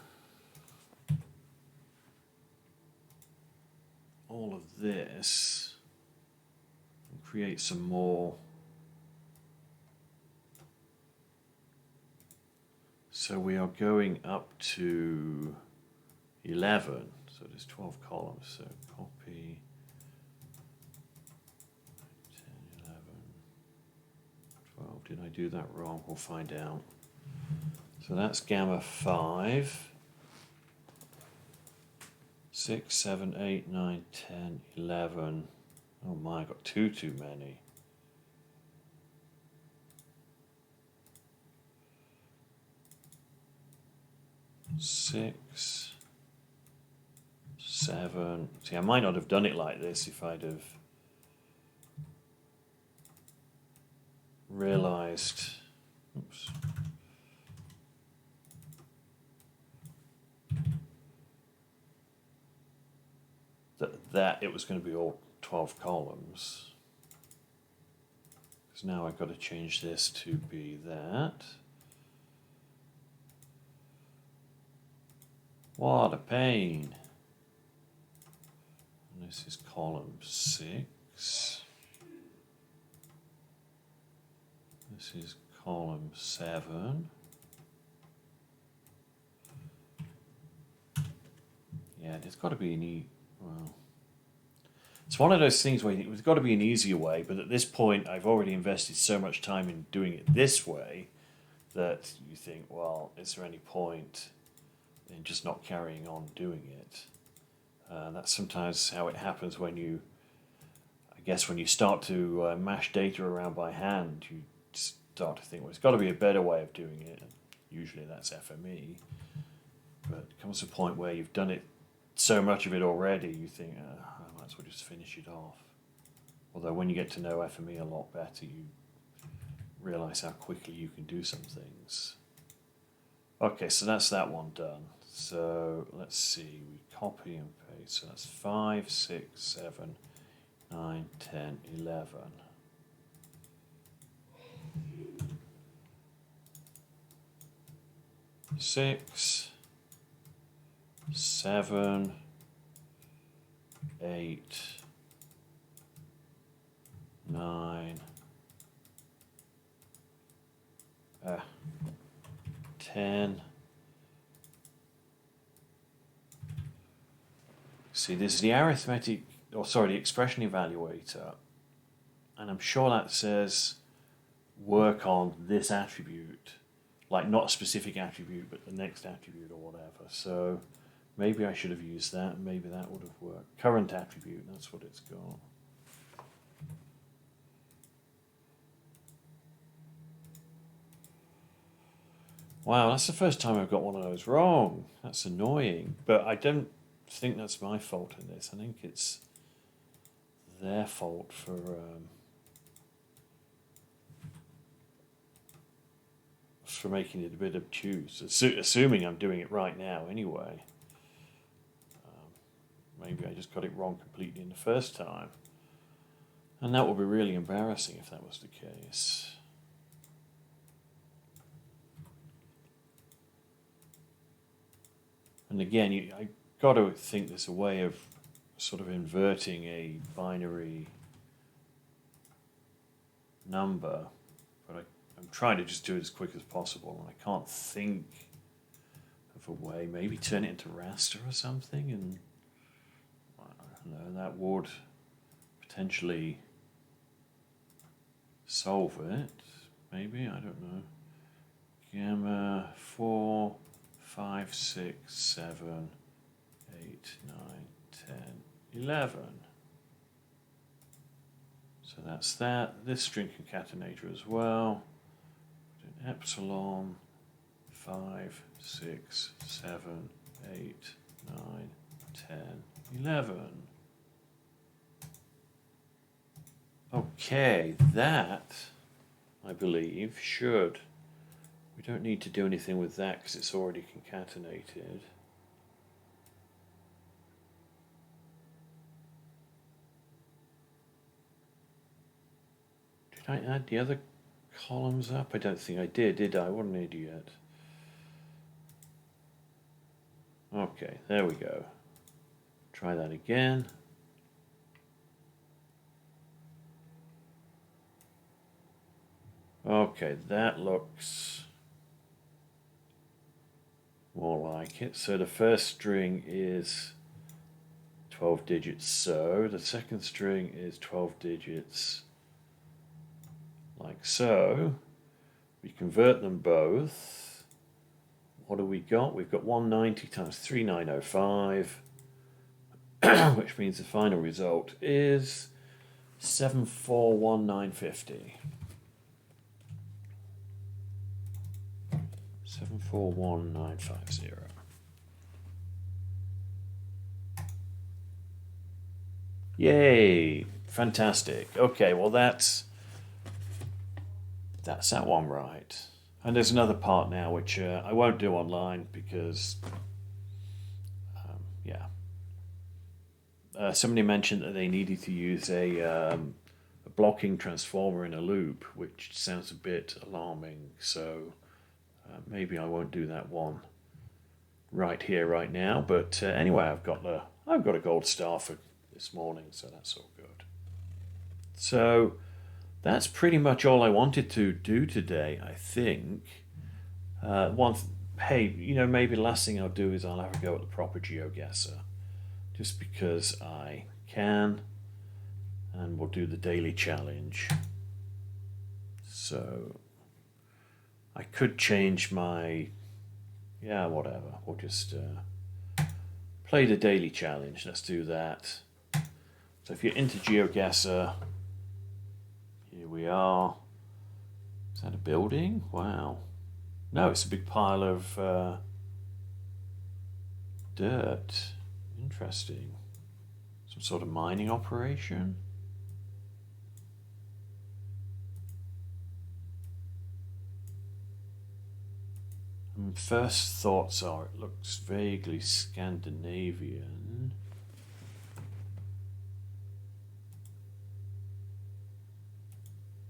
all of this and create some more. So we are going up to 11, so there's 12 columns, so copy 10, 11, 12, did I do that wrong? We'll find out. So that's gamma 5, 6, 7, 8, 9, 10, 11, oh my, I got too many. 6, 7. See, I might not have done it like this if I'd have realized. Oops. That it was going to be all 12 columns. Because now I've got to change this to be that. What a pain. And this is column 6. This is column 7. Yeah, there's got to be well, it's one of those things where there's got to be an easier way, but at this point I've already invested so much time in doing it this way that you think, well, is there any point in just not carrying on doing it? That's sometimes how it happens when you, I guess, when you start to mash data around by hand, you start to think, well, there's got to be a better way of doing it. Usually that's FME, but it comes to a point where you've done it so much of it already, you think, I might as well just finish it off. Although when you get to know FME a lot better, you realize how quickly you can do some things. Okay, so that's that one done. So let's see, we copy and paste. So that's 5, 6, 7, 9, 10, 11. 6, 7, 8, 9, 10. See, this is the arithmetic, the expression evaluator, and I'm sure that says work on this attribute, like not a specific attribute, but the next attribute or whatever. So maybe I should have used that, maybe that would have worked. Current attribute, that's what it's got. Wow, that's the first time I've got one of those wrong. That's annoying, but I don't think that's my fault in this. I think it's their fault for for making it a bit obtuse, assuming I'm doing it right now anyway. Maybe I just got it wrong completely in the first time. And that would be really embarrassing if that was the case. And again, I got to think there's a way of sort of inverting a binary number, but I'm trying to just do it as quick as possible, and I can't think of a way. Maybe turn it into raster or something, and I don't know, that would potentially solve it. Maybe, I don't know. Gamma 4, 5, 6, 7, 8, 9, 10, 11. So that's that. This string concatenator as well. Epsilon 5, 6, 7, 8, 9, 10, 11. Okay, that, I believe, should. We don't need to do anything with that because it's already concatenated. Did I add the other columns up? I don't think I did I? What an idiot. Okay, there we go. Try that again. Okay, that looks more like it. So the first string is 12 digits so. The second string is 12 digits like so. We convert them both. What do we got? We've got 190 times 3905, which means the final result is 741950. 741950. Yay! Fantastic. Okay, well that's that one right. And there's another part now which I won't do online because, somebody mentioned that they needed to use a blocking transformer in a loop, which sounds a bit alarming. So maybe I won't do that one right here, right now. But anyway, I've got a gold star for this morning, so that's all good. So that's pretty much all I wanted to do today, I think. Hey, maybe the last thing I'll do is I'll have a go at the proper GeoGuessr, just because I can, and we'll do the daily challenge. So I could change my, whatever. We'll just play the daily challenge. Let's do that. So if you're into GeoGuessr, here we are. Is that a building? Wow. No, it's a big pile of dirt. Interesting. Some sort of mining operation. And first thoughts are it looks vaguely Scandinavian.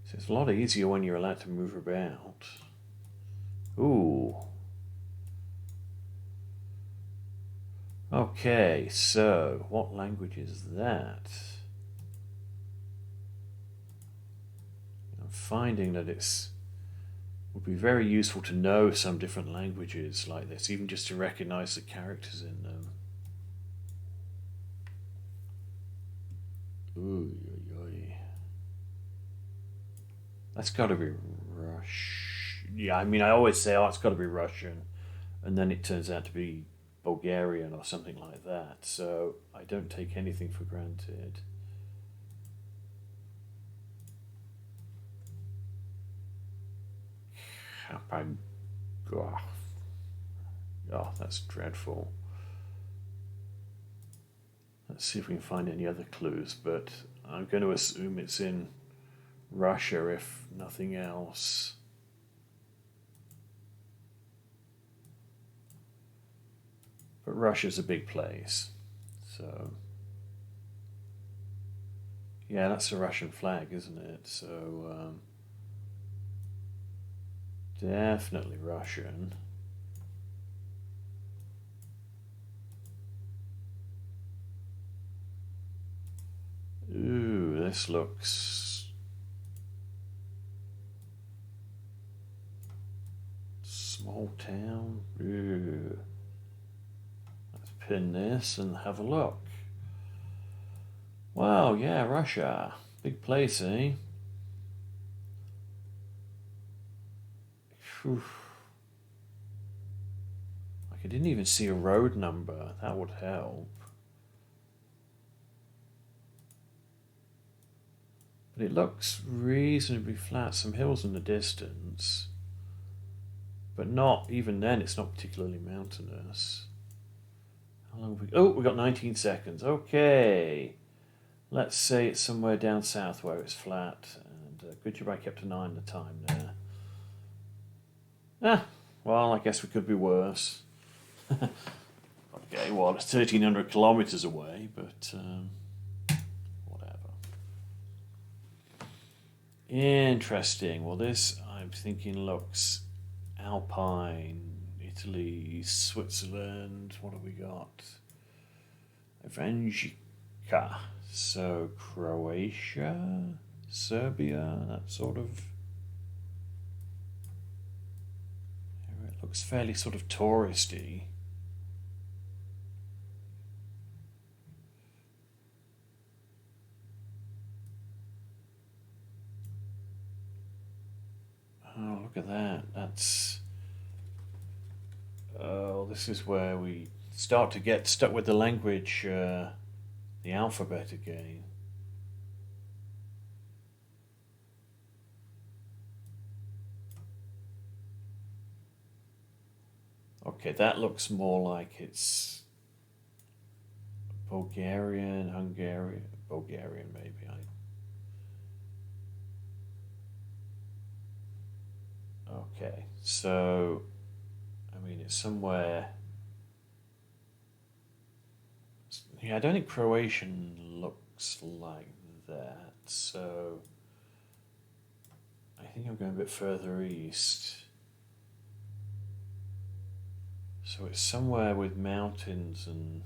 So it's a lot easier when you're allowed to move about. Ooh. Okay, so what language is that? I'm finding that would be very useful to know some different languages like this, even just to recognize the characters in them. Ooh, that's got to be Russian. Yeah, I mean, I always say, it's got to be Russian, and then it turns out to be Bulgarian or something like that. So I don't take anything for granted. Oh, that's dreadful. Let's see if we can find any other clues, but I'm going to assume it's in Russia, if nothing else. But Russia's a big place. So, yeah, that's a Russian flag, isn't it? So, definitely Russian. Ooh, this looks small town. Ooh. Let's pin this and have a look. Wow, yeah, Russia. Big place, eh? Whew. Like, I didn't even see a road number. That would help. But it looks reasonably flat. Some hills in the distance. But not, even then, it's not particularly mountainous. How long have we... Oh, we got 19 seconds. Okay. Let's say it's somewhere down south where it's flat. And good job I kept an eye on the time there. Well, I guess we could be worse. Okay, well, it's 1,300 kilometers away, but whatever. Interesting. Well, this, I'm thinking, looks Alpine, Italy, Switzerland. What have we got? Evangelika. So, Croatia, Serbia, that sort of... It looks fairly sort of touristy. Oh, look at that. That's... Oh, this is where we start to get stuck with the language, the alphabet again. Okay, that looks more like it's Bulgarian, Hungarian, Bulgarian maybe. Okay, so I mean it's somewhere. Yeah, I don't think Croatian looks like that, so I think I'm going a bit further east. So it's somewhere with mountains and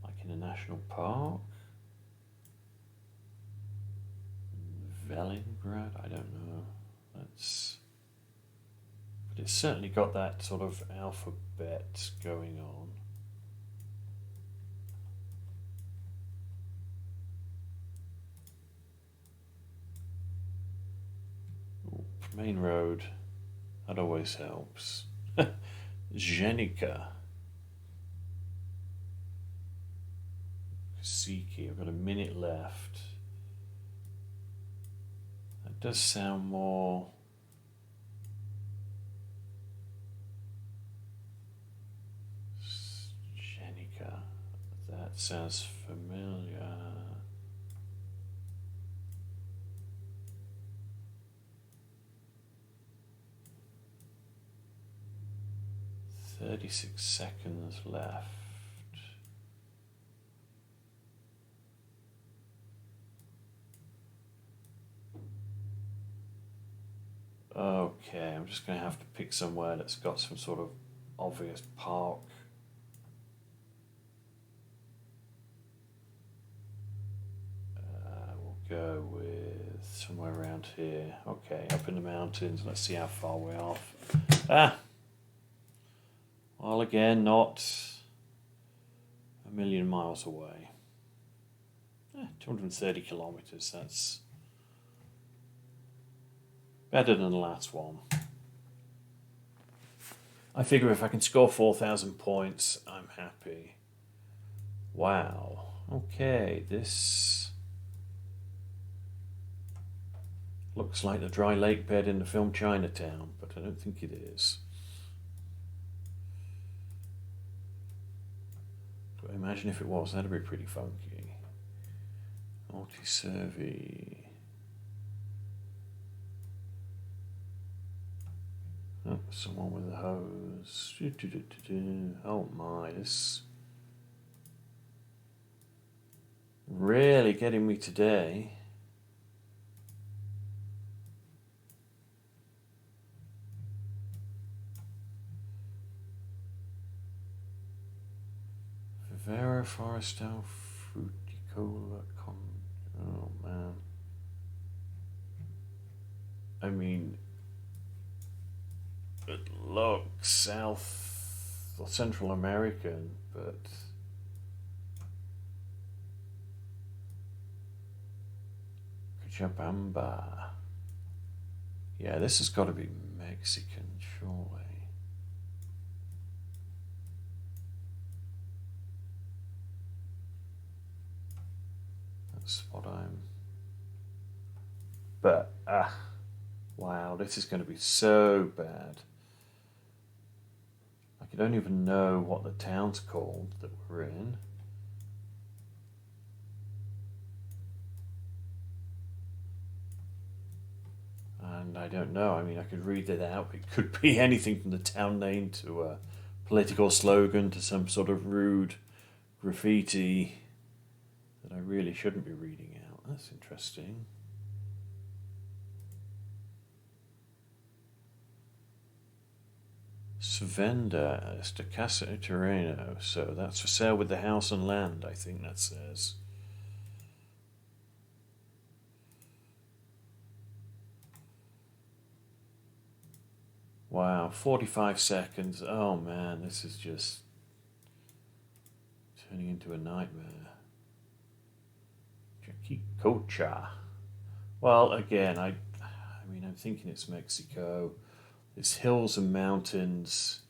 like in a national park. Velingrad, I don't know. But it's certainly got that sort of alphabet going on. Ooh, main road, that always helps. Zenica. Siki, I've got a minute left. That does sound more... Zenica. That sounds familiar. "36 seconds left." Okay, I'm just going to have to pick somewhere that's got some sort of obvious park. We'll go with somewhere around here. Okay, up in the mountains. Let's see how far we're off. Well, again, not a million miles away. 230 kilometers, that's better than the last one. I figure if I can score 4,000 points, I'm happy. Wow. Okay, this looks like the dry lake bed in the film Chinatown, but I don't think it is. But imagine if it was, that'd be pretty funky. Multi-survey. Oh, someone with a hose. Oh my, this really getting me today. Vivera Forestal Fruticola Con. Oh man. I mean, it looks South or Central American, but Cochabamba. Yeah, this has got to be Mexican, surely. That's what I'm. But wow, this is going to be so bad. I don't even know what the town's called that we're in. And I don't know. I mean, I could read it out. It could be anything from the town name to a political slogan to some sort of rude graffiti that I really shouldn't be reading out. That's interesting. Svenda esta casa y terreno. So that's for sale with the house and land, I think that says. Wow, 45 seconds. Oh man, this is just turning into a nightmare. Cocha. Well, again, I mean, I'm thinking it's Mexico. It's hills and mountains.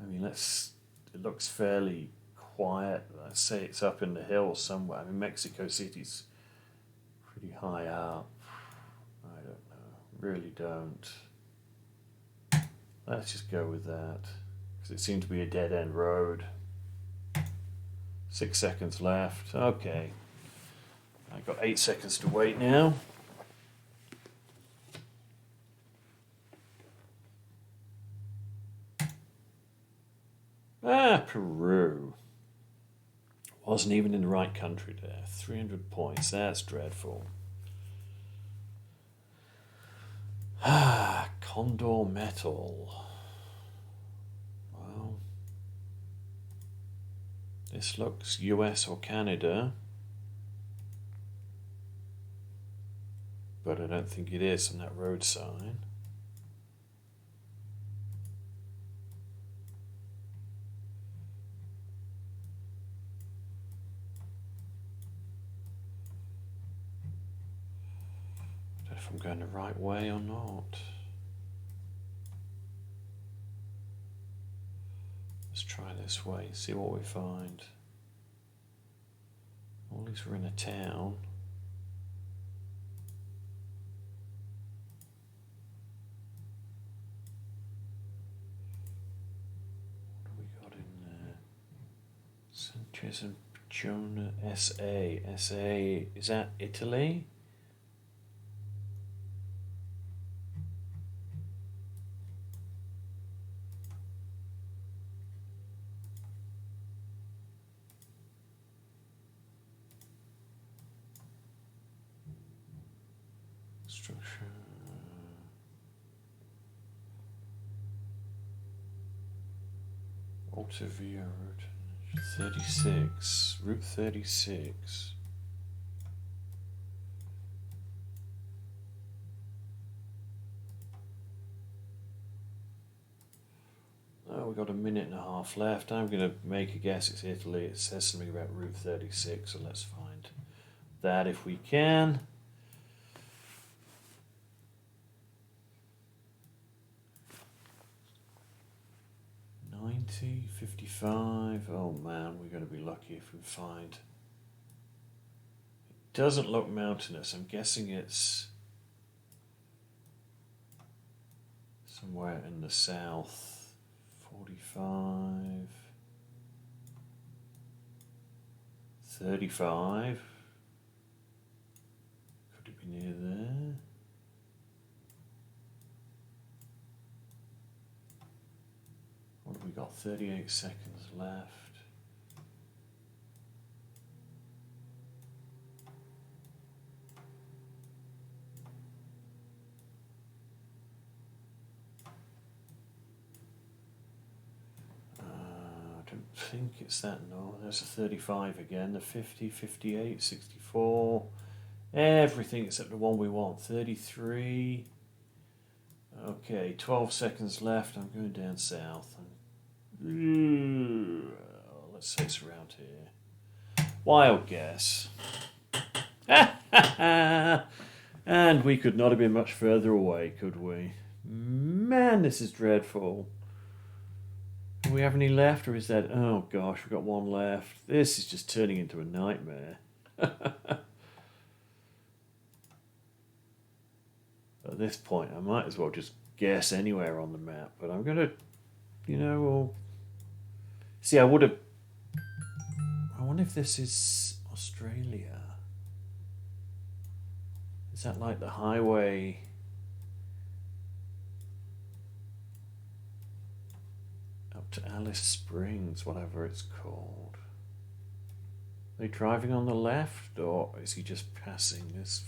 I mean, it looks fairly quiet. Let's say it's up in the hills somewhere. I mean, Mexico City's pretty high up. I don't know. Really don't. Let's just go with that. Because it seemed to be a dead end road. 6 seconds left. Okay. I've got 8 seconds to wait now. Peru. Wasn't even in the right country there. 300 points. That's dreadful. Condor metal. Well, this looks US or Canada. But I don't think it is on that road sign. I don't know if I'm going the right way or not. Let's try this way, see what we find. Well, at least we're in a town. Sanchez and Jonah, SA. SA, is that Italy? Structure. Altavia Road 36. Route 36. Oh, we've got a minute and a half left. I'm going to make a guess it's Italy. It says something about Route 36, so let's find that if we can. $90, $55. Oh man, we're going to be lucky if we find. It doesn't look mountainous. I'm guessing it's somewhere in the south. 45. 35. Could it be got 38 seconds left. I don't think it's that. No, there's a 35 again. The 50, 58, 64. Everything except the one we want. 33. Okay, 12 seconds left. I'm going down south. Let's say it's around here. Wild guess. And we could not have been much further away, could we? Man, this is dreadful. Do we have any left, or is that... Oh gosh, we've got one left. This is just turning into a nightmare. At this point, I might as well just guess anywhere on the map, but I'm going to, see, I wonder if this is Australia. Is that like the highway? Up to Alice Springs, whatever it's called. Are they driving on the left, or is he just passing this?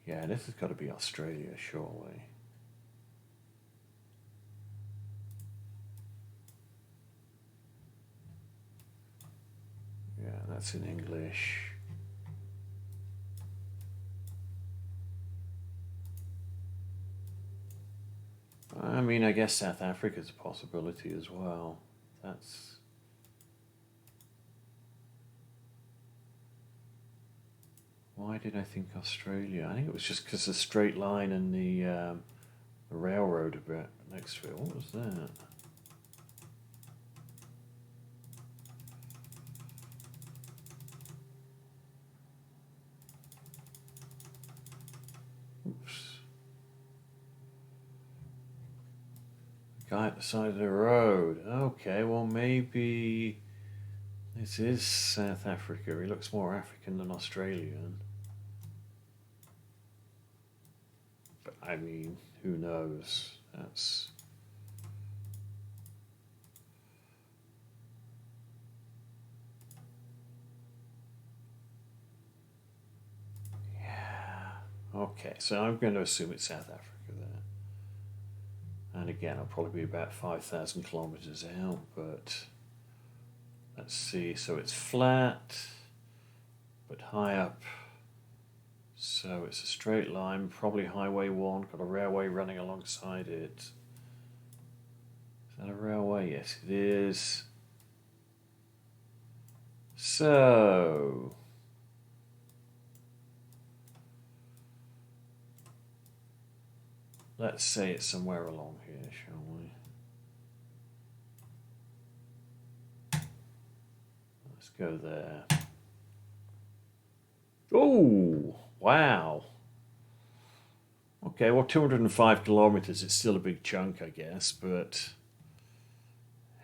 Yeah, this has got to be Australia, surely. Yeah, that's in English. I mean, I guess South Africa's a possibility as well. That's... Why did I think Australia? I think it was just because the straight line and the railroad a bit next to it. What was that? Oops. The guy at the side of the road. Okay, well maybe this is South Africa. He looks more African than Australian. I mean, who knows? That's... Yeah. Okay, so I'm going to assume it's South Africa there. And again, I'll probably be about 5,000 kilometers out, but let's see. So it's flat, but high up. So it's a straight line, probably Highway 1, got a railway running alongside it. Is that a railway? Yes, it is. So... let's say it's somewhere along here, shall we? Let's go there. Oh! Wow. Okay, well, 205 kilometers, it's still a big chunk, I guess, but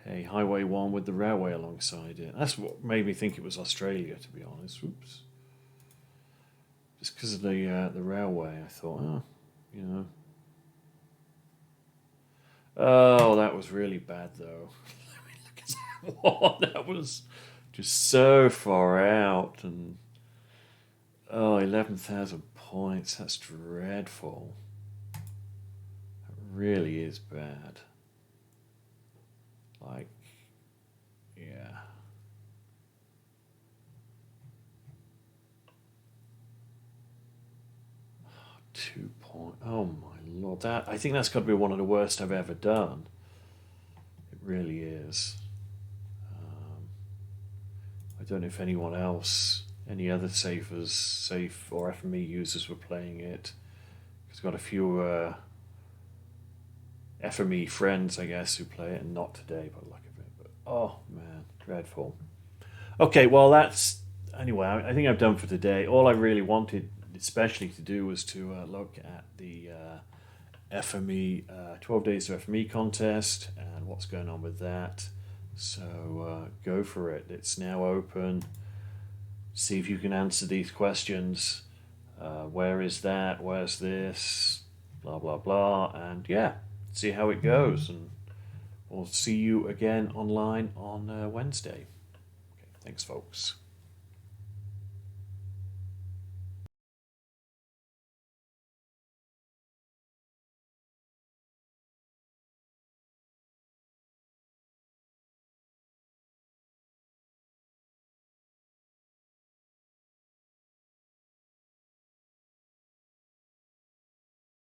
hey, Highway 1 with the railway alongside it. That's what made me think it was Australia, to be honest. Oops. Just because of the railway, I thought, oh, Oh, that was really bad, though. Let me look at that one. That was just so far out, and... Oh, 11,000 points. That's dreadful. It really is bad. Like, yeah. Oh, 2 points. Oh my lord. I think that's got to be one of the worst I've ever done. It really is. I don't know if anyone else... any other safe or FME users were playing it. I've got a few FME friends, I guess, who play it, and not today by the look of it. But oh man, dreadful. Okay, well that's anyway. I think I've done for today. All I really wanted, especially to do, was to look at the FME 12 Days of FME contest and what's going on with that. So go for it. It's now open. See if you can answer these questions. Where is that? Where's this? blah, blah, blah. And yeah, see how it goes. And we'll see you again online on Wednesday. Okay, thanks, folks.